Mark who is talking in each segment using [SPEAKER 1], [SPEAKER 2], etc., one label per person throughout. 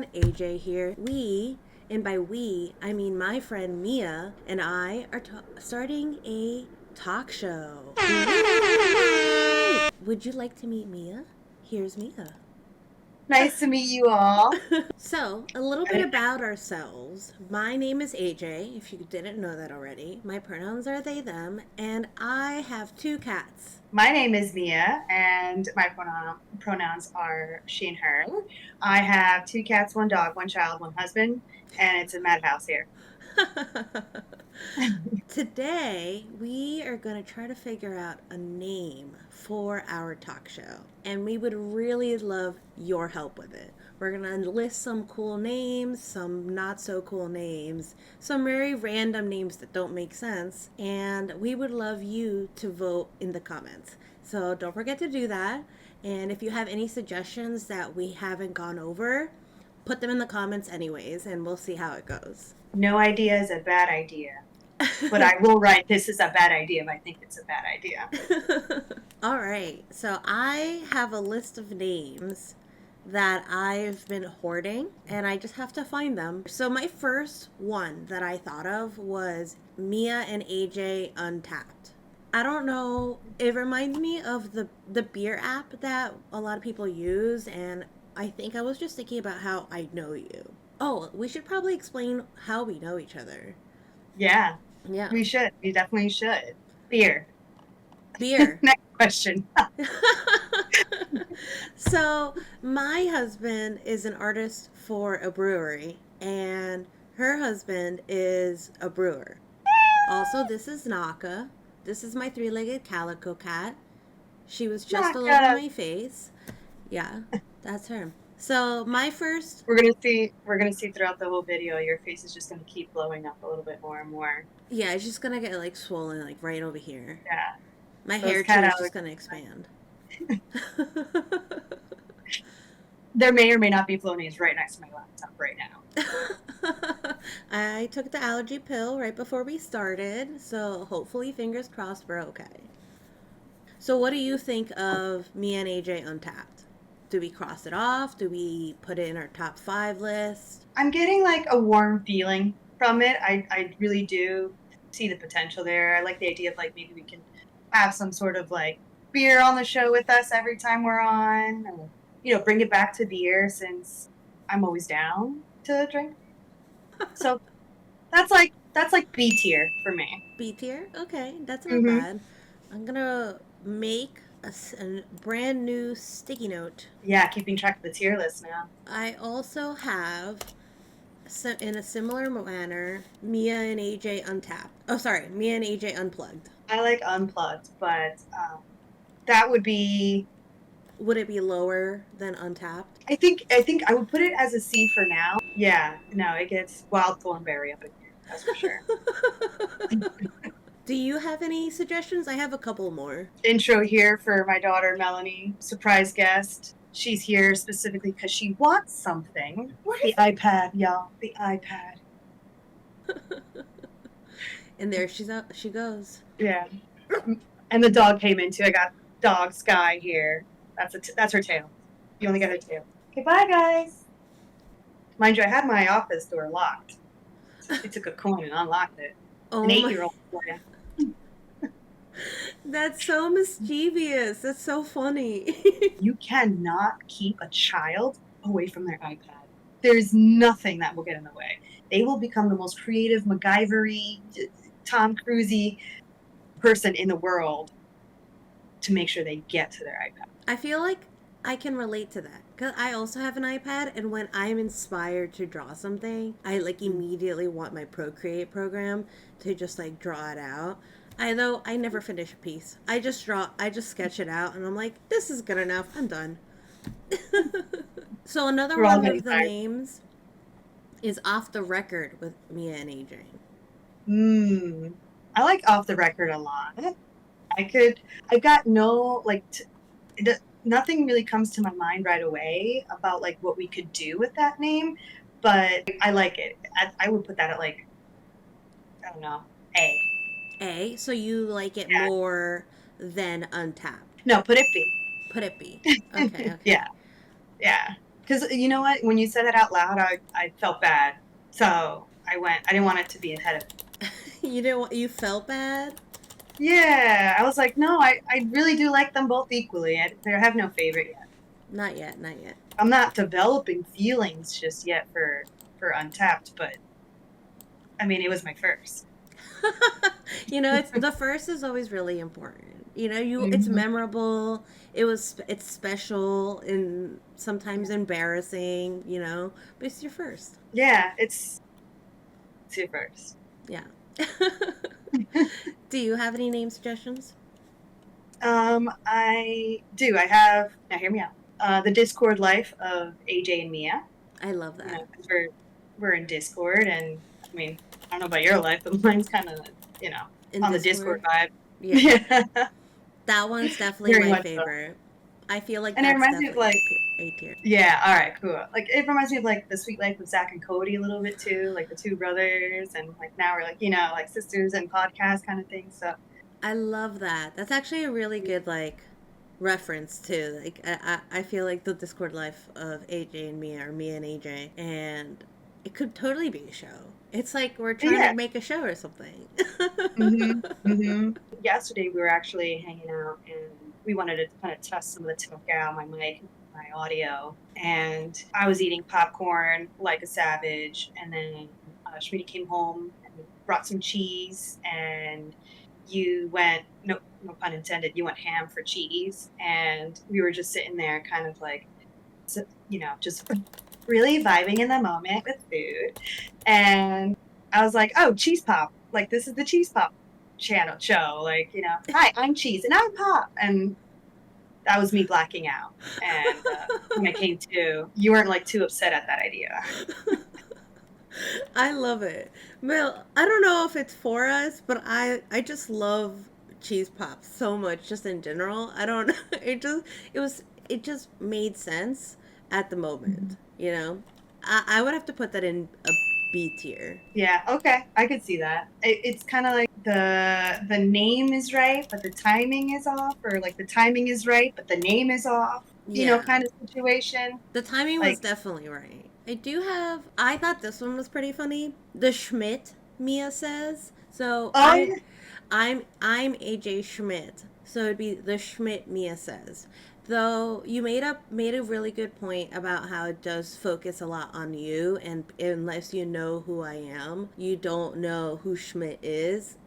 [SPEAKER 1] everyone, AJ here. And by we, I mean my friend Mia and I are starting a talk show. Yay! Would you like to meet Mia? Here's Mia.
[SPEAKER 2] Nice to meet you all.
[SPEAKER 1] So, a little bit about ourselves. My name is AJ, if you didn't know that already. My pronouns are they, them, and I have two cats.
[SPEAKER 2] My name is Mia, and my pronouns are she and her. I have two cats, one dog, one child, one husband, and it's a madhouse here.
[SPEAKER 1] Today, we are going to try to figure out a name for our talk show, and we would really love your help with it. We're going to list some cool names, some not so cool names, some very random names that don't make sense, and we would love you to vote in the comments. So don't forget to do that. And if you have any suggestions that we haven't gone over, put them in the comments anyways, and we'll see how it goes.
[SPEAKER 2] No idea is a bad idea, but I will write this is a bad idea if I think it's a bad idea.
[SPEAKER 1] All right. So I have a list of names that I've been hoarding and I just have to find them. So my first one that I thought of was Mia and AJ Untapped. I don't know, it reminds me of the beer app that a lot of people use, and I think I was just thinking about how I know you. Oh, we should probably explain how we know each other.
[SPEAKER 2] Yeah,
[SPEAKER 1] Yeah.
[SPEAKER 2] we should. We definitely should. Beer.
[SPEAKER 1] Beer.
[SPEAKER 2] Next question.
[SPEAKER 1] So, my husband is an artist for a brewery, and her husband is a brewer. Also, this is Naka. This is my three legged calico cat. She was just all over
[SPEAKER 2] Naka.
[SPEAKER 1] my face. Yeah, that's her. So, my first.
[SPEAKER 2] We're gonna see throughout the whole video, your face is just gonna keep blowing up a little bit more and more.
[SPEAKER 1] Yeah, it's just gonna get like swollen, like right over here.
[SPEAKER 2] Yeah.
[SPEAKER 1] My
[SPEAKER 2] Those
[SPEAKER 1] hair too
[SPEAKER 2] cat
[SPEAKER 1] is just
[SPEAKER 2] allergies.
[SPEAKER 1] gonna expand.
[SPEAKER 2] There may or may not be Flonase right next to my laptop right now.
[SPEAKER 1] I took the allergy pill right before we started, so hopefully, fingers crossed, we're okay. So, what do you think of me and AJ Untapped? Do we cross it off? Do we put it in our top five list?
[SPEAKER 2] I'm getting like a warm feeling from it. I really do see the potential there. I like the idea of like maybe we can have some sort of like beer on the show with us every time we're on. Or, bring it back to beer since I'm always down to drink. So that's like B tier for me.
[SPEAKER 1] B tier? Okay, that's not
[SPEAKER 2] Mm-hmm.
[SPEAKER 1] bad. I'm gonna make a brand new sticky note.
[SPEAKER 2] Yeah, keeping track of the tier list now.
[SPEAKER 1] I also have, in a similar manner, Mia and AJ Untapped. Oh, sorry, Mia and AJ Unplugged.
[SPEAKER 2] I like unplugged, but that would be.
[SPEAKER 1] Would it be lower than Untapped?
[SPEAKER 2] I think I would put it as a C for now. Yeah, no, it gets wild thornberry up in here. That's for sure.
[SPEAKER 1] Do you have any suggestions? I have a couple more.
[SPEAKER 2] Intro here for my daughter Melanie, surprise guest. She's here specifically because she wants something.
[SPEAKER 1] What
[SPEAKER 2] The
[SPEAKER 1] is
[SPEAKER 2] iPad, y'all. The iPad.
[SPEAKER 1] And there she goes.
[SPEAKER 2] Yeah. And the dog came in too. I got dog Sky here. That's her tail. You only got her tail. Okay, bye guys. Mind you, I had my office door locked. She took a coin and unlocked it.
[SPEAKER 1] Oh
[SPEAKER 2] An
[SPEAKER 1] my.
[SPEAKER 2] 8-year-old for you.
[SPEAKER 1] That's so mischievous. That's so funny.
[SPEAKER 2] You cannot keep a child away from their iPad. There's nothing that will get in the way. They will become the most creative, MacGyver-y, Tom Cruise-y person in the world to make sure they get to their iPad.
[SPEAKER 1] I feel like I can relate to that because I also have an iPad, and when I'm inspired to draw something, I like immediately want my Procreate program to just like draw it out. Though I never finish a piece. I just sketch it out, and I'm like, this is good enough. I'm done. So another
[SPEAKER 2] We're all
[SPEAKER 1] one
[SPEAKER 2] getting
[SPEAKER 1] of the
[SPEAKER 2] tired.
[SPEAKER 1] names is Off the Record with Mia and AJ.
[SPEAKER 2] I like Off the Record a lot. I've got no, like, nothing really comes to my mind right away about, like, what we could do with that name, but I like it. I would put that at, like, I don't know, A.
[SPEAKER 1] A, so you like it
[SPEAKER 2] Yeah.
[SPEAKER 1] more than Untapped.
[SPEAKER 2] No, put it B.
[SPEAKER 1] Put it B. Okay, okay.
[SPEAKER 2] Yeah. Yeah. Because you know what? When you said that out loud, I felt bad. So I didn't want it to be ahead of me.
[SPEAKER 1] You didn't want, you felt bad?
[SPEAKER 2] Yeah, I was like, no, I really do like them both equally. I have no favorite yet.
[SPEAKER 1] Not yet, not yet.
[SPEAKER 2] I'm not developing feelings just yet for Untapped, but I mean, it was my first.
[SPEAKER 1] It's the first is always really important. It's
[SPEAKER 2] Mhm.
[SPEAKER 1] memorable. It's special and sometimes embarrassing, but it's your first.
[SPEAKER 2] Yeah, it's your first.
[SPEAKER 1] Yeah. Do you have any name suggestions?
[SPEAKER 2] I do. I have, now hear me out. The Discord life of AJ and Mia.
[SPEAKER 1] I love
[SPEAKER 2] You know,
[SPEAKER 1] that.
[SPEAKER 2] 'cause we're in Discord, and I mean, I don't know about your life, but mine's kind of, you know,
[SPEAKER 1] In
[SPEAKER 2] on the Discord
[SPEAKER 1] Discord?
[SPEAKER 2] vibe.
[SPEAKER 1] Yeah.
[SPEAKER 2] Yeah,
[SPEAKER 1] That one's definitely
[SPEAKER 2] very
[SPEAKER 1] my
[SPEAKER 2] much so.
[SPEAKER 1] favorite. I feel like
[SPEAKER 2] And it
[SPEAKER 1] that's
[SPEAKER 2] reminds me of
[SPEAKER 1] definitely
[SPEAKER 2] like,
[SPEAKER 1] A tier.
[SPEAKER 2] yeah, all right, cool. Like it reminds me of like the Sweet Life of Zach and Cody a little bit too, like the two brothers, and like now we're like, like sisters and podcast kind of thing. So
[SPEAKER 1] I love that. That's actually a really good reference too. Like I feel like the Discord life of AJ and Mia or Mia and AJ, and it could totally be a show. It's like we're trying to
[SPEAKER 2] yeah.
[SPEAKER 1] make a show or something.
[SPEAKER 2] Yesterday we were actually hanging out, and we wanted to kind of test some of the tech out, my mic, my audio, and I was eating popcorn like a savage, and then Schmitty came home and brought some cheese, and you went, no pun intended, you went ham for cheese, and we were just sitting there kind of like, just really vibing in the moment with food. And I was like, oh, Cheese Pop. Like, this is the Cheese Pop channel show. Like, hi, I'm Cheese and I'm Pop. And that was me blacking out. And when I came to, you weren't like too upset at that idea.
[SPEAKER 1] I love it. Well, I don't know if it's for us, but I just love cheese pops so much just in general. I don't it just made sense at the moment, you know? I would have to put that in a B tier.
[SPEAKER 2] Yeah, okay, I could see that. It's kind of like the name is right, but the timing is off, or like the timing is right, but the name is off.
[SPEAKER 1] Yeah.
[SPEAKER 2] Kind of situation.
[SPEAKER 1] The timing was
[SPEAKER 2] Like,
[SPEAKER 1] definitely right. I thought this one was pretty funny. The Schmidt, Mia says. So
[SPEAKER 2] oh yeah,
[SPEAKER 1] I'm AJ Schmidt. So it'd be the Schmidt Mia says. Though you made a really good point about how it does focus a lot on you, and unless you know who I am, you don't know who Schmidt is,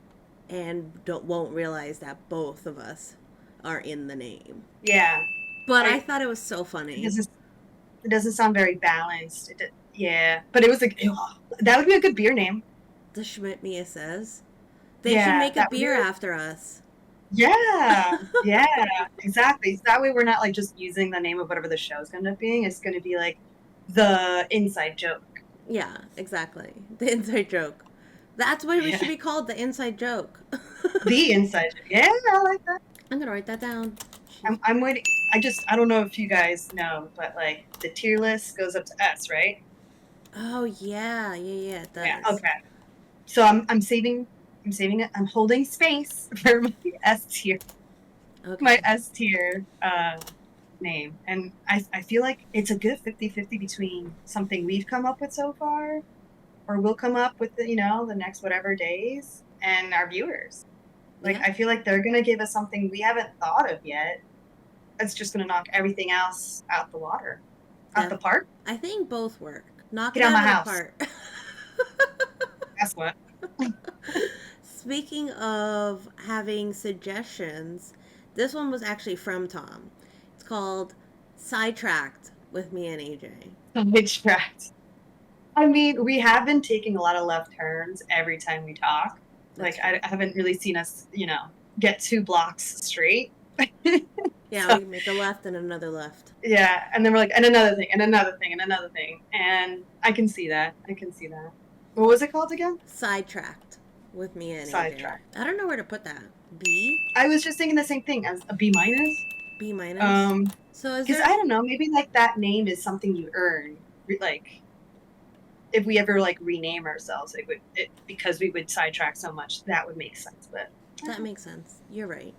[SPEAKER 1] and don't won't realize that both of us are in the name.
[SPEAKER 2] yeah.
[SPEAKER 1] But I
[SPEAKER 2] I
[SPEAKER 1] thought it was so
[SPEAKER 2] it
[SPEAKER 1] funny.
[SPEAKER 2] doesn't sound very balanced. Yeah, but it was like, ew, that would be a good beer name.
[SPEAKER 1] The Schmidt Mia says. They should
[SPEAKER 2] Yeah,
[SPEAKER 1] make a
[SPEAKER 2] that would be
[SPEAKER 1] beer after us.
[SPEAKER 2] yeah, yeah, exactly. So that way we're not like just using the name of whatever the show's going to end up being. It's going to be like the inside joke.
[SPEAKER 1] Yeah, exactly. The inside joke. That's what we should
[SPEAKER 2] Yeah,
[SPEAKER 1] be called, the inside joke.
[SPEAKER 2] the inside joke. Yeah, I like that.
[SPEAKER 1] I'm gonna write that down. She's...
[SPEAKER 2] I'm waiting. I don't know if you guys know, but like the tier list goes up to S, right?
[SPEAKER 1] Oh yeah, yeah, yeah, it
[SPEAKER 2] Yeah.
[SPEAKER 1] does.
[SPEAKER 2] Okay. So I'm saving it. I'm holding space for S tier. My
[SPEAKER 1] Okay.
[SPEAKER 2] S tier name. And I feel like it's a good 50-50 between something we've come up with so far, or will come up with the next whatever days, and our viewers. Like,
[SPEAKER 1] Yeah.
[SPEAKER 2] I feel like they're gonna give us something we haven't thought of yet. It's just gonna knock everything else out the water. Out
[SPEAKER 1] Def-
[SPEAKER 2] the park?
[SPEAKER 1] I think both work. Knock
[SPEAKER 2] Get
[SPEAKER 1] it
[SPEAKER 2] out of
[SPEAKER 1] out
[SPEAKER 2] my
[SPEAKER 1] of the
[SPEAKER 2] house.
[SPEAKER 1] park.
[SPEAKER 2] Guess what?
[SPEAKER 1] Speaking of having suggestions, this one was actually from Tom. It's called Sidetracked with me and AJ.
[SPEAKER 2] Sidetracked. I mean, we have been taking a lot of left turns every time we talk.
[SPEAKER 1] That's
[SPEAKER 2] Like,
[SPEAKER 1] true.
[SPEAKER 2] I haven't really seen us, get 2 blocks straight.
[SPEAKER 1] Yeah,
[SPEAKER 2] So,
[SPEAKER 1] we make a left and another left.
[SPEAKER 2] yeah. And then we're like, and another thing, and another thing, and another thing. And I can see that. I can see that. What was it called again?
[SPEAKER 1] Sidetracked with me and AJ.
[SPEAKER 2] Sidetrack.
[SPEAKER 1] I don't know where to put that. B?
[SPEAKER 2] I was just thinking the same thing as a B minus.
[SPEAKER 1] B minus?
[SPEAKER 2] Um,
[SPEAKER 1] So is
[SPEAKER 2] because
[SPEAKER 1] there.
[SPEAKER 2] I don't know, maybe like that name is something you earn. Like, if we ever like rename ourselves, because we would sidetrack so much, that would make sense. But
[SPEAKER 1] That makes sense. You're right.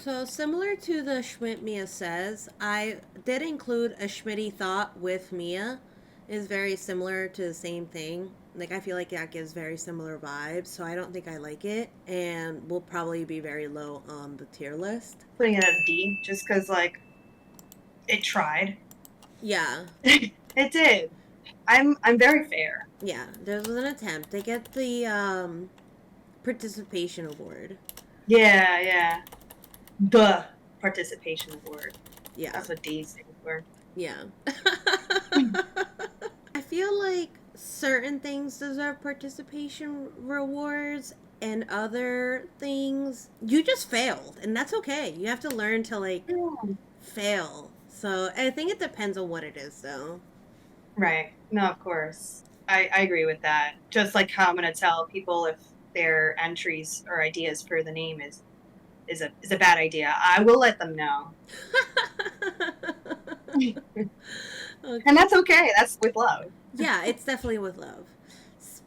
[SPEAKER 1] So similar to the Schmidt Mia says, I did include a Schmitty thought with Mia. Is very similar to the same thing. Like I feel like that gives very similar vibes, so I don't think I like it, and will probably be very low on the tier list.
[SPEAKER 2] Putting it at a D just because like it tried.
[SPEAKER 1] Yeah,
[SPEAKER 2] It did. I'm very fair.
[SPEAKER 1] yeah. There was an attempt to get the participation award.
[SPEAKER 2] Yeah, yeah. The participation award.
[SPEAKER 1] Yeah,
[SPEAKER 2] That's what D stands for.
[SPEAKER 1] yeah. I feel like certain things deserve participation rewards and other things you just failed and that's okay. You have to learn to like
[SPEAKER 2] Yeah.
[SPEAKER 1] fail. So I think it depends on what it is though.
[SPEAKER 2] Right. No, of course. I agree with that. Just like how I'm gonna tell people if their entries or ideas for the name is a bad idea. I will let them know.
[SPEAKER 1] Okay.
[SPEAKER 2] And that's okay. That's with love.
[SPEAKER 1] Yeah, it's definitely with love.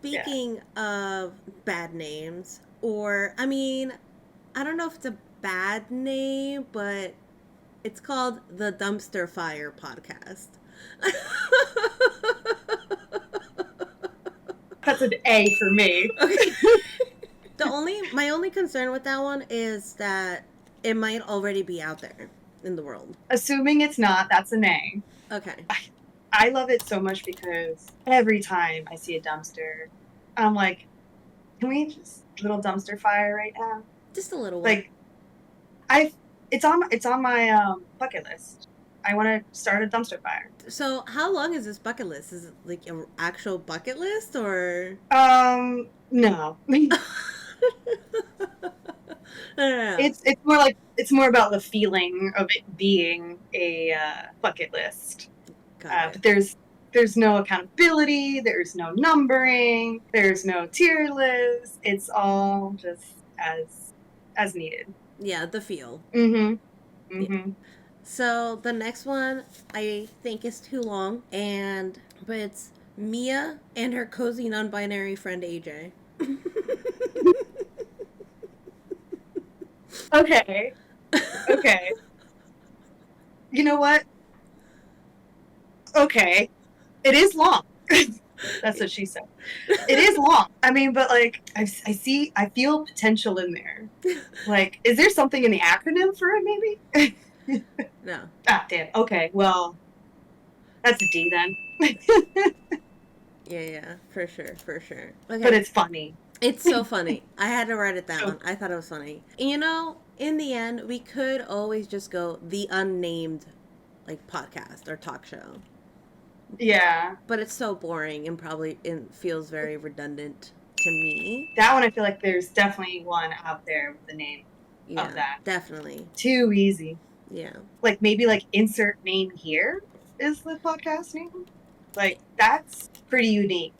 [SPEAKER 2] Yeah.
[SPEAKER 1] Speaking of bad names, or I mean, I don't know if it's a bad name, but it's called the Dumpster Fire Podcast.
[SPEAKER 2] That's an A for me.
[SPEAKER 1] Okay. My only concern with that one is that it might already be out there in the world.
[SPEAKER 2] Assuming it's not, that's an A.
[SPEAKER 1] Okay.
[SPEAKER 2] I love it so much because every time I see a dumpster, I'm like, can we just little dumpster fire right now?
[SPEAKER 1] Just a little one.
[SPEAKER 2] Like, it's on my bucket list. I want to start a dumpster fire.
[SPEAKER 1] So, how long is this bucket list? Is it like an actual bucket list or?
[SPEAKER 2] No.
[SPEAKER 1] No.
[SPEAKER 2] It's more about the feeling of it being a bucket list.
[SPEAKER 1] Got
[SPEAKER 2] But
[SPEAKER 1] it.
[SPEAKER 2] there's no accountability, there's no numbering, there's no tier list. It's all just as needed.
[SPEAKER 1] Yeah, the feel.
[SPEAKER 2] Mm-hmm.
[SPEAKER 1] Yeah.
[SPEAKER 2] Mm-hmm.
[SPEAKER 1] So the next one I think is too long, but it's Mia and her cozy non-binary friend AJ.
[SPEAKER 2] Okay. Okay. You know what? Okay. It is long. That's what she said. It is long. I mean, but like I feel potential in there. Like, is there something in the acronym for it maybe?
[SPEAKER 1] No.
[SPEAKER 2] Ah, damn. Okay, well, that's a D then.
[SPEAKER 1] Yeah, for sure, for sure. Okay.
[SPEAKER 2] But it's funny.
[SPEAKER 1] It's so funny. I had to write it down.
[SPEAKER 2] So,
[SPEAKER 1] I thought it was funny. And you know, in the end, we could always just go the unnamed like podcast or talk show.
[SPEAKER 2] yeah.
[SPEAKER 1] But it's so boring and probably it feels very redundant to me.
[SPEAKER 2] That one I feel like there's definitely one out there with the name
[SPEAKER 1] Yeah,
[SPEAKER 2] of that.
[SPEAKER 1] definitely.
[SPEAKER 2] Too easy.
[SPEAKER 1] Yeah.
[SPEAKER 2] Like maybe like insert name here is the podcast name. Like that's pretty unique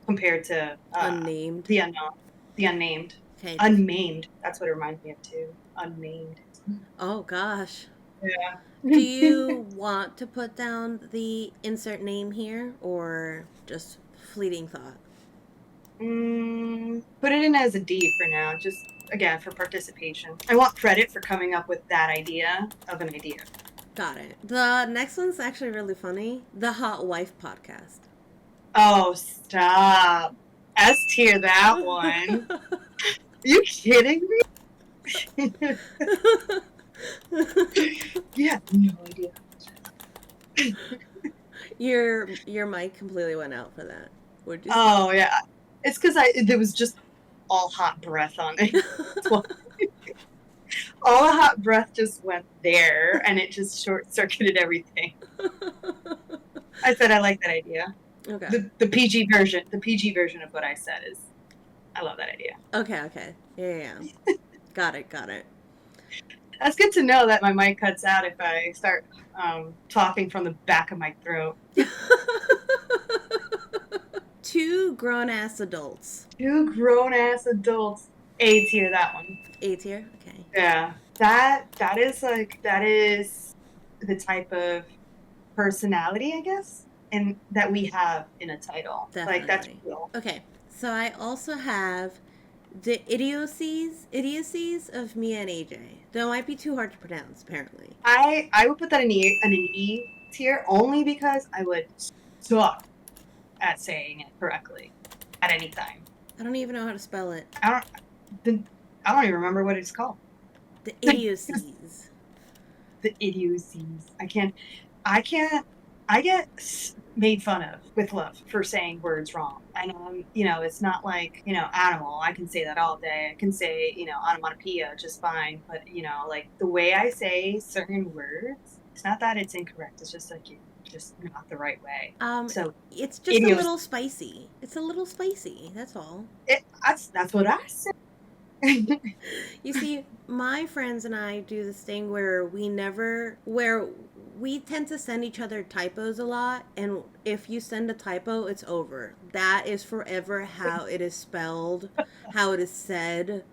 [SPEAKER 2] compared to
[SPEAKER 1] Unnamed.
[SPEAKER 2] the unknown, the unnamed,
[SPEAKER 1] Okay.
[SPEAKER 2] unmaimed. That's what it reminds me of too. Unmaimed.
[SPEAKER 1] Oh gosh.
[SPEAKER 2] Yeah.
[SPEAKER 1] Do you want to put down the insert name here or just fleeting thought?
[SPEAKER 2] Put it in as a D for now, just again for participation. I want credit for coming up with that idea of an idea.
[SPEAKER 1] Got it. The next one's actually really funny. The Hot Wife Podcast.
[SPEAKER 2] Oh, stop. S tier that one. Are you kidding me? You have no idea.
[SPEAKER 1] Your mic completely went out for that. Would you?
[SPEAKER 2] Oh yeah, it's because there was just all hot breath on it. All the hot breath just went there, and it just short circuited everything. I said I like that idea.
[SPEAKER 1] Okay.
[SPEAKER 2] The PG version, of what I said is, I love that idea.
[SPEAKER 1] Okay. Yeah. Got it.
[SPEAKER 2] That's good to know that my mic cuts out if I start talking from the back of my throat.
[SPEAKER 1] Two grown-ass adults.
[SPEAKER 2] Two grown-ass adults. A tier, that one.
[SPEAKER 1] A tier? Okay.
[SPEAKER 2] Yeah. That is the type of personality, I guess, and that we have in a title.
[SPEAKER 1] Definitely.
[SPEAKER 2] Like, that's real.
[SPEAKER 1] Okay. So I also have The idiocies of Mia and AJ. Though it might be too hard to pronounce, apparently.
[SPEAKER 2] I would put that in an E tier only because I would suck at saying it correctly at any time.
[SPEAKER 1] I don't even know how to spell it.
[SPEAKER 2] I don't even remember what it's called.
[SPEAKER 1] The idiocies.
[SPEAKER 2] The idiocies. I get made fun of with love for saying words wrong. And it's not like, animal. I can say that all day. I can say, onomatopoeia just fine. But, like the way I say certain words, it's not that it's incorrect. It's just like just not the right way. So
[SPEAKER 1] it's just a little spicy. It's a little spicy. That's all.
[SPEAKER 2] That's what I said.
[SPEAKER 1] You see, my friends and I do this thing where we tend to send each other typos a lot, and if you send a typo, it's over. That is forever how it is spelled, how it is said.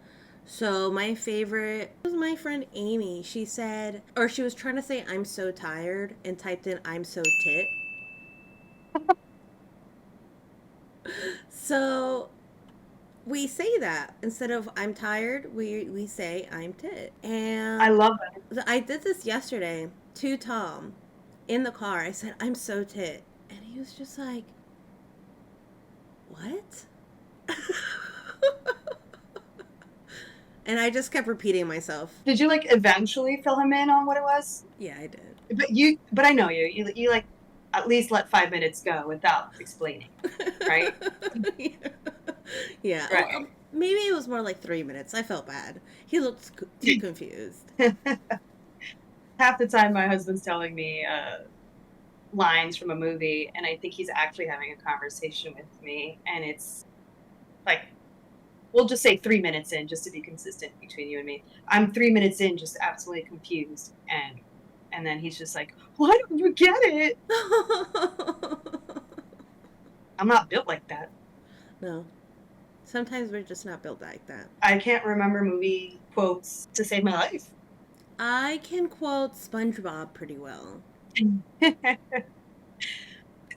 [SPEAKER 1] So my favorite was my friend Amy. She said, or she was trying to say "I'm so tired" and typed in "I'm so tit." So we say that instead of "I'm tired," we say "I'm tit." And
[SPEAKER 2] I love it.
[SPEAKER 1] I did this yesterday to Tom in the car. I said, "I'm so tit," and he was just like, "What?" And I just kept repeating myself.
[SPEAKER 2] Did you eventually fill him in on what it was?
[SPEAKER 1] Yeah, I did.
[SPEAKER 2] But I know you at least let 5 minutes go without explaining, right?
[SPEAKER 1] Yeah.
[SPEAKER 2] Right.
[SPEAKER 1] Well, maybe it was more like 3 minutes. I felt bad. He looked too confused.
[SPEAKER 2] Half the time my husband's telling me lines from a movie, and I think he's actually having a conversation with me, and it's like, we'll just say 3 minutes in, just to be consistent between you and me. I'm 3 minutes in, just absolutely confused, and then he's just like, "Why don't you get it?" I'm not built like that.
[SPEAKER 1] No. Sometimes we're just not built like that.
[SPEAKER 2] I can't remember movie quotes to save my life.
[SPEAKER 1] I can quote SpongeBob pretty well.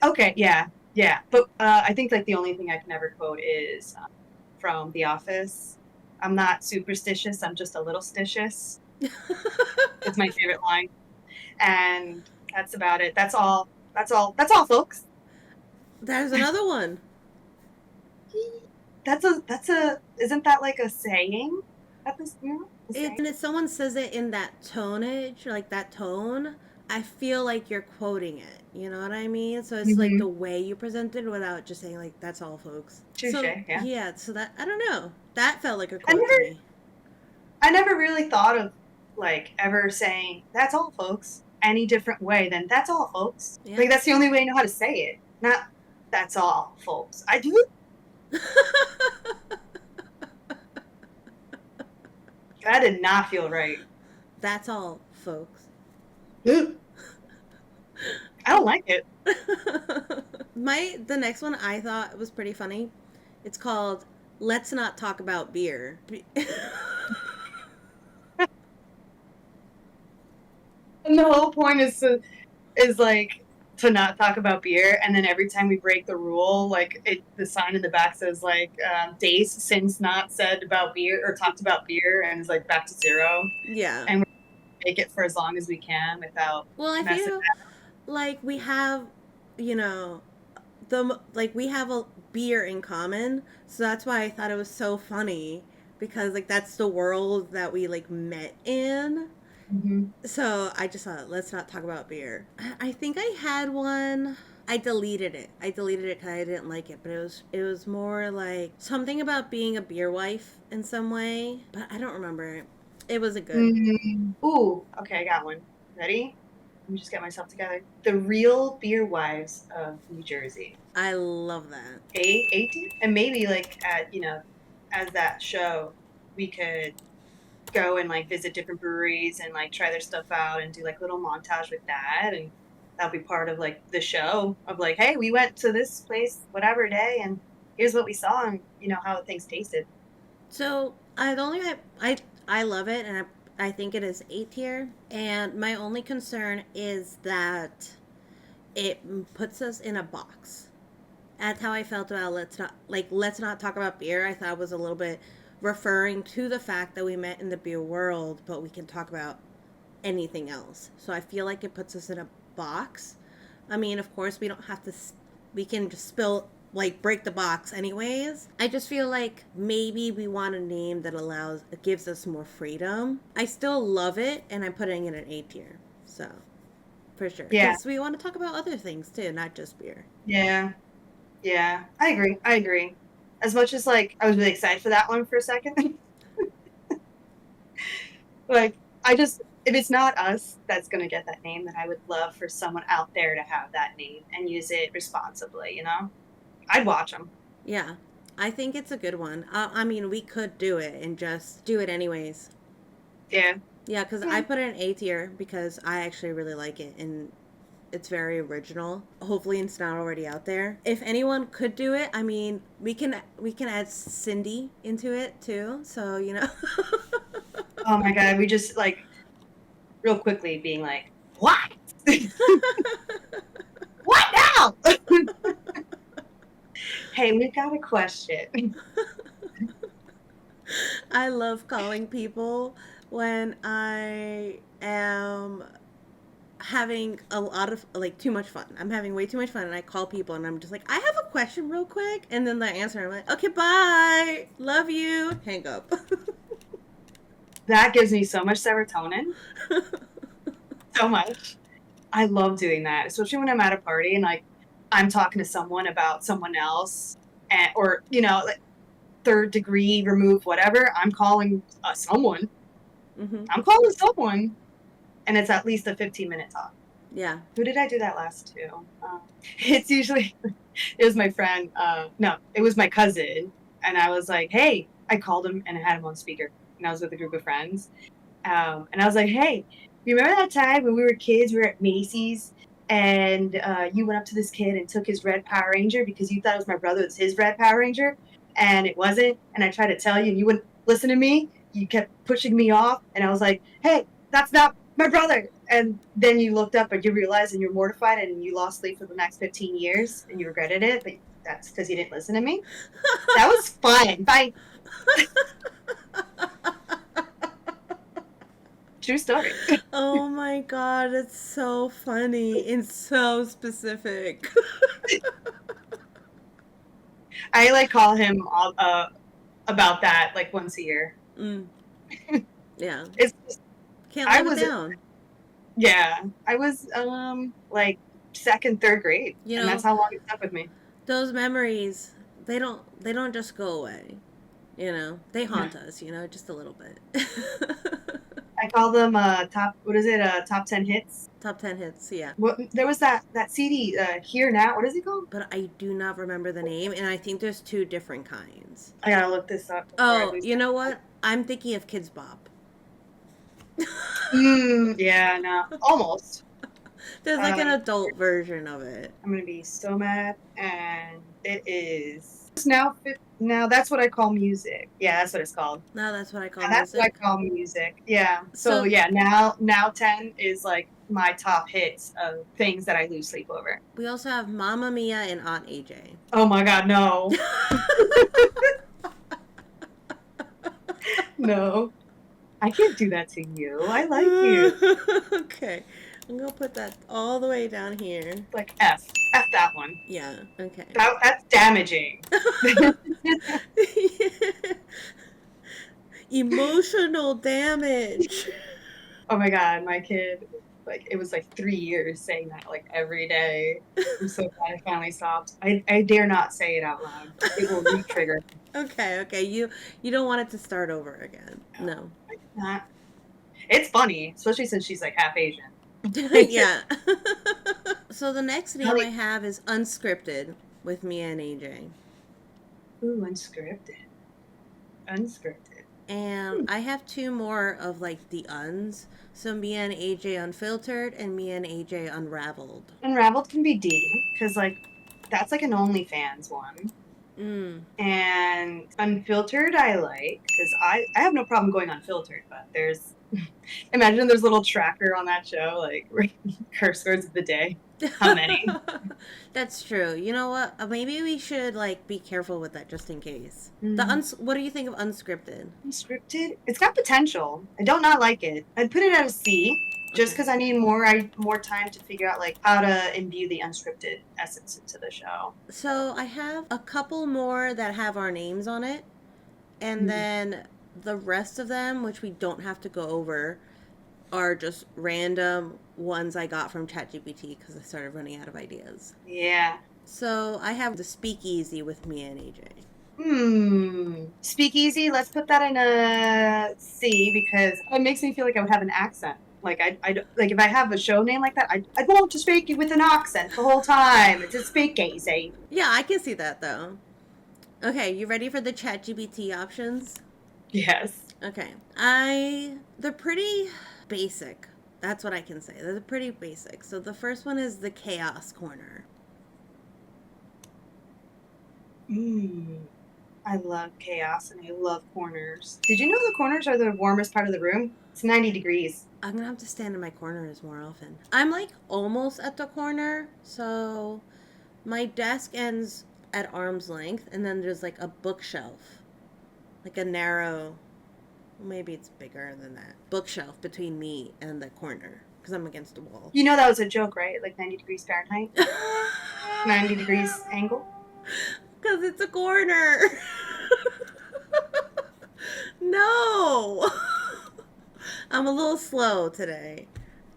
[SPEAKER 2] Okay, yeah. But I think the only thing I can ever quote is from The Office. "I'm not superstitious. I'm just a little stitious." It's my favorite line, and that's about it. That's all, folks.
[SPEAKER 1] There's another one.
[SPEAKER 2] Isn't that like a saying at this,
[SPEAKER 1] If someone says it in that tonage, like that tone, I feel like you're quoting it. You know what I mean? So it's like the way you present it without just saying like "that's all, folks."
[SPEAKER 2] Touche,
[SPEAKER 1] So
[SPEAKER 2] yeah.
[SPEAKER 1] so that I don't know. That felt like a quote to me.
[SPEAKER 2] I never really thought of ever saying "that's all, folks" any different way than "that's all, folks."
[SPEAKER 1] Yeah.
[SPEAKER 2] That's the only way I know how to say it. Not "that's all, folks." I do. That did not feel right.
[SPEAKER 1] That's all, folks.
[SPEAKER 2] I don't like it.
[SPEAKER 1] The next one I thought was pretty funny. It's called "Let's Not Talk About Beer."
[SPEAKER 2] And the whole point is to not talk about beer, and then every time we break the rule, the sign in the back says days since not said about beer or talked about beer, and it's back to 0.
[SPEAKER 1] Yeah.
[SPEAKER 2] And we make it for as long as we can without.
[SPEAKER 1] Well, I feel like we have, we have a beer in common, so that's why I thought it was so funny, because that's the world that we met in.
[SPEAKER 2] Mm-hmm.
[SPEAKER 1] So I just thought, let's not talk about beer. I think I had one. I deleted it because I didn't like it, but it was more like something about being a beer wife in some way, but I don't remember it. It wasn't good.
[SPEAKER 2] Ooh, okay, I got one. Ready? Let me just get myself together. The Real Beer Wives of New Jersey.
[SPEAKER 1] I love that.
[SPEAKER 2] A tier? And maybe as that show, we could go and visit different breweries and try their stuff out and do little montage with that, and that'll be part of the show of hey, we went to this place whatever day and here's what we saw and how things tasted.
[SPEAKER 1] So I love it, and I think it is A tier, and my only concern is that it puts us in a box. That's how I felt about let's not talk about beer. I thought it was a little bit referring to the fact that we met in the beer world, but we can talk about anything else. So I feel like it puts us in a box. I mean, of course, we don't have to, we can just spill, like, break the box anyways. I just feel like maybe we want a name that allows, gives us more freedom. I still love it, and I'm putting it in A tier. So, for sure.
[SPEAKER 2] Yeah.
[SPEAKER 1] Because we want to talk about other things too, not just beer.
[SPEAKER 2] Yeah. Yeah. I agree. As much as, like, I was really excited for that one for a second. Like, if it's not us that's going to get that name, then I would love for someone out there to have that name and use it responsibly, you know? I'd watch them.
[SPEAKER 1] Yeah. I think it's a good one. I mean, we could do it and just do it anyways.
[SPEAKER 2] Yeah.
[SPEAKER 1] Yeah, because I put it in A tier because I actually really like it and it's very original. Hopefully, it's not already out there. If anyone could do it, I mean, we can add Cindy into it too. So you know.
[SPEAKER 2] Oh my God. We just, like, real quickly being like, what? What now? Hey, we've got a question.
[SPEAKER 1] I love calling people when I am having a lot of, like, too much fun. I'm having way too much fun and I call people and I'm just like, I have a question real quick, and then they answer, I'm like, okay, bye, love you, hang up.
[SPEAKER 2] That gives me so much serotonin. So much. I love doing that, especially when I'm at a party and, like, I'm talking to someone about someone else, or, you know, like, third degree remove, whatever. I'm calling someone.
[SPEAKER 1] Mm-hmm.
[SPEAKER 2] I'm calling someone. And it's at least a 15-minute talk.
[SPEAKER 1] Yeah.
[SPEAKER 2] Who did I do that last to? It's usually, it was my friend. No, it was my cousin. And I was like, hey, I called him and I had him on speaker. And I was with a group of friends. And I was like, hey, you remember that time when we were kids, we were at Macy's and you went up to this kid and took his red Power Ranger because you thought it was my brother, it's his red Power Ranger, and it wasn't. And I tried to tell you and you wouldn't listen to me. You kept pushing me off. And I was like, hey, that's not my brother. And then you looked up and you realized and you're mortified and you lost sleep for the next 15 years and you regretted it. But that's because you didn't listen to me. That was fun. Bye. True story.
[SPEAKER 1] Oh my god, it's so funny. It's so specific.
[SPEAKER 2] I, like, call him about that, like, once a year.
[SPEAKER 1] Mm. Yeah.
[SPEAKER 2] It's just,
[SPEAKER 1] Can't
[SPEAKER 2] I
[SPEAKER 1] live
[SPEAKER 2] was,
[SPEAKER 1] it down.
[SPEAKER 2] yeah, I was like second, third grade,
[SPEAKER 1] You
[SPEAKER 2] and that's
[SPEAKER 1] know,
[SPEAKER 2] how long it stuck with me.
[SPEAKER 1] those memories, they don't just go away. You know, they
[SPEAKER 2] Yeah.
[SPEAKER 1] haunt us, you know, just a little bit.
[SPEAKER 2] I call them top 10 hits.
[SPEAKER 1] Top 10 hits, yeah.
[SPEAKER 2] What, there was that CD, Here Now, what is it called?
[SPEAKER 1] But I do not remember the name, and I think there's two different kinds.
[SPEAKER 2] I gotta look this up before I
[SPEAKER 1] Oh,
[SPEAKER 2] lose
[SPEAKER 1] you
[SPEAKER 2] it.
[SPEAKER 1] know what? I'm thinking of Kids Bop.
[SPEAKER 2] Yeah, no, almost.
[SPEAKER 1] There's like an adult version of it.
[SPEAKER 2] I'm gonna be so mad, and it is now. That's what I call music. Yeah, that's what it's called.
[SPEAKER 1] No, that's what I call
[SPEAKER 2] And that's what I
[SPEAKER 1] music.
[SPEAKER 2] call music. Yeah. So
[SPEAKER 1] So
[SPEAKER 2] yeah, now 10 is like my top hits of things that I lose sleep over.
[SPEAKER 1] we also have Mamma Mia and Aunt AJ.
[SPEAKER 2] Oh my God, no, no, I can't do that to you. I like you.
[SPEAKER 1] Okay. I'm gonna put that all the way down here.
[SPEAKER 2] Like F that one.
[SPEAKER 1] Yeah, okay.
[SPEAKER 2] That's damaging.
[SPEAKER 1] Emotional damage.
[SPEAKER 2] Oh my God, my kid, like, it was like 3 years saying that, like, every day. I'm so glad I finally stopped. I dare not say it out loud. It will re-trigger.
[SPEAKER 1] Okay. You don't want it to start over again. No.
[SPEAKER 2] Not. It's funny, especially since she's like half Asian.
[SPEAKER 1] Yeah. So the next name I have is Unscripted with Mia and AJ.
[SPEAKER 2] Ooh, unscripted. Unscripted.
[SPEAKER 1] And I have two more of, like, the uns. So Mia and AJ Unfiltered and Mia and AJ Unraveled.
[SPEAKER 2] Unraveled can be D, because, like, that's like an OnlyFans one. And Unfiltered I like, because I have no problem going unfiltered, but there's imagine there's a little tracker on that show, like curse words of the day. how many.
[SPEAKER 1] That's true. You know what? Maybe we should like be careful with that just in case. What do you think of unscripted?
[SPEAKER 2] Unscripted? It's got potential. I don't not like it. I'd put it at a C, just because I need more time to figure out like how to imbue the unscripted essence into the show.
[SPEAKER 1] So I have a couple more that have our names on it, and then the rest of them, which we don't have to go over, are just random ones I got from ChatGPT because I started running out of ideas.
[SPEAKER 2] Yeah.
[SPEAKER 1] So I have the speakeasy with Mia and AJ.
[SPEAKER 2] Speakeasy, let's put that in a C because it makes me feel like I would have an accent. Like I like if I have a show name like that, I'd want to speak with an accent the whole time. It's a speakeasy.
[SPEAKER 1] Yeah, I can see that though. Okay, you ready for the ChatGPT options?
[SPEAKER 2] Yes.
[SPEAKER 1] Okay. They're pretty basic. That's what I can say. They're pretty basic. So the first one is the chaos corner.
[SPEAKER 2] I love chaos and I love corners. Did you know the corners are the warmest part of the room? It's 90 degrees.
[SPEAKER 1] I'm gonna have to stand in my corners more often. I'm like almost at the corner, so my desk ends at arm's length, and then there's like a bookshelf, like a narrow, maybe it's bigger than that, bookshelf between me and the corner because I'm against the wall.
[SPEAKER 2] You know that was a joke, right? Like 90 degrees Fahrenheit? 90 degrees angle?
[SPEAKER 1] Because it's a corner. No. I'm a little slow today.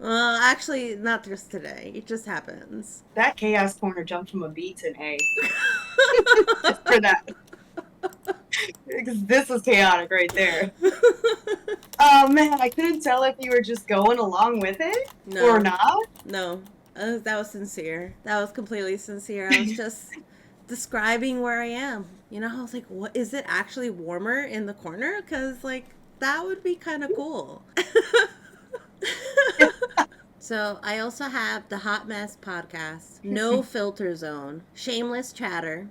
[SPEAKER 1] Actually, not just today. It just happens.
[SPEAKER 2] That chaos corner jumped from a B to an A. Just for that. Because this was chaotic right there. Oh man, I couldn't tell if you were just going along with it or not.
[SPEAKER 1] No, that was sincere. That was completely sincere. I was just describing where I am. You know, I was like, what, is it actually warmer in the corner? Because like that would be kind of cool. So I also have the Hot Mess Podcast, No Filter Zone, Shameless Chatter.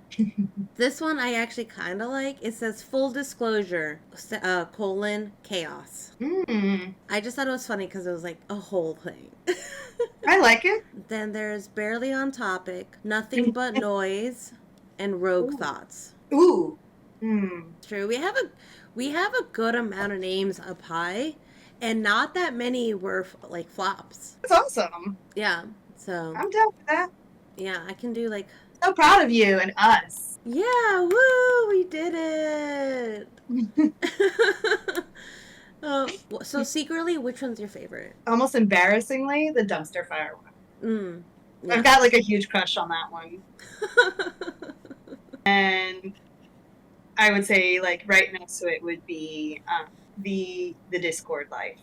[SPEAKER 1] This one I actually kind of like. It says full disclosure, :chaos. I just thought it was funny because it was like a whole thing.
[SPEAKER 2] I like it.
[SPEAKER 1] Then there's Barely on Topic, Nothing But Noise, and Rogue Thoughts.
[SPEAKER 2] Ooh.
[SPEAKER 1] True. We have a good amount of names up high. And not that many were like flops.
[SPEAKER 2] That's awesome.
[SPEAKER 1] Yeah. So
[SPEAKER 2] I'm down with that.
[SPEAKER 1] Yeah, I can do like.
[SPEAKER 2] So proud of you and us.
[SPEAKER 1] Yeah, woo! We did it. So secretly, which one's your favorite?
[SPEAKER 2] Almost embarrassingly, the dumpster fire one. Yeah. I've got like a huge crush on that one. And I would say like right next to it would be the Discord life.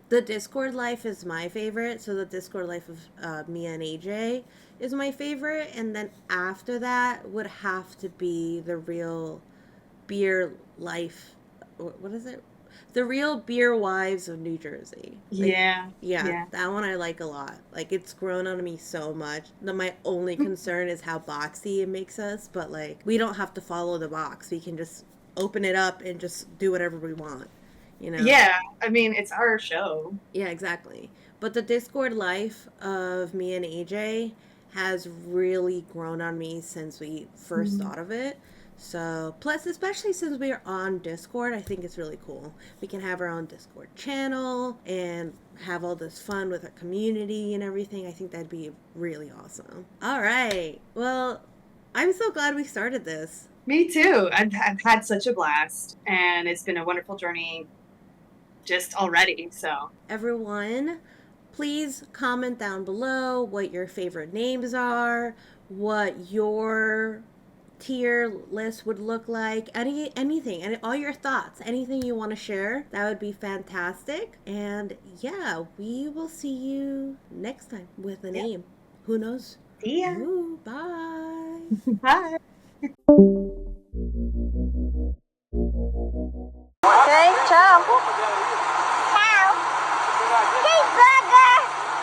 [SPEAKER 1] The Discord life is my favorite. So the Discord life of Mia and AJ is my favorite, and then after that would have to be the real beer life. What is it? The Real Beer Wives of New Jersey. Like, yeah, that one I like a lot. Like it's grown on me so much. My only concern is how boxy it makes us, but like we don't have to follow the box. We can just open it up and just do whatever we want. You know?
[SPEAKER 2] Yeah, I mean, it's our show.
[SPEAKER 1] Yeah, exactly. But the Discord life of me and AJ has really grown on me since we first thought of it. So, plus, especially since we are on Discord, I think it's really cool. We can have our own Discord channel and have all this fun with our community and everything. I think that'd be really awesome. All right. Well, I'm so glad we started this.
[SPEAKER 2] Me too. I've had such a blast, and it's been a wonderful journey just already. So
[SPEAKER 1] everyone, please comment down below what your favorite names are, what your tier list would look like, anything, and all your thoughts, anything you want to share. That would be fantastic. And yeah, we will see you next time with a name. Who knows?
[SPEAKER 2] See ya.
[SPEAKER 1] Ooh, bye.
[SPEAKER 2] Bye.
[SPEAKER 1] Okay, ciao.
[SPEAKER 3] Ciao. Hey, bye.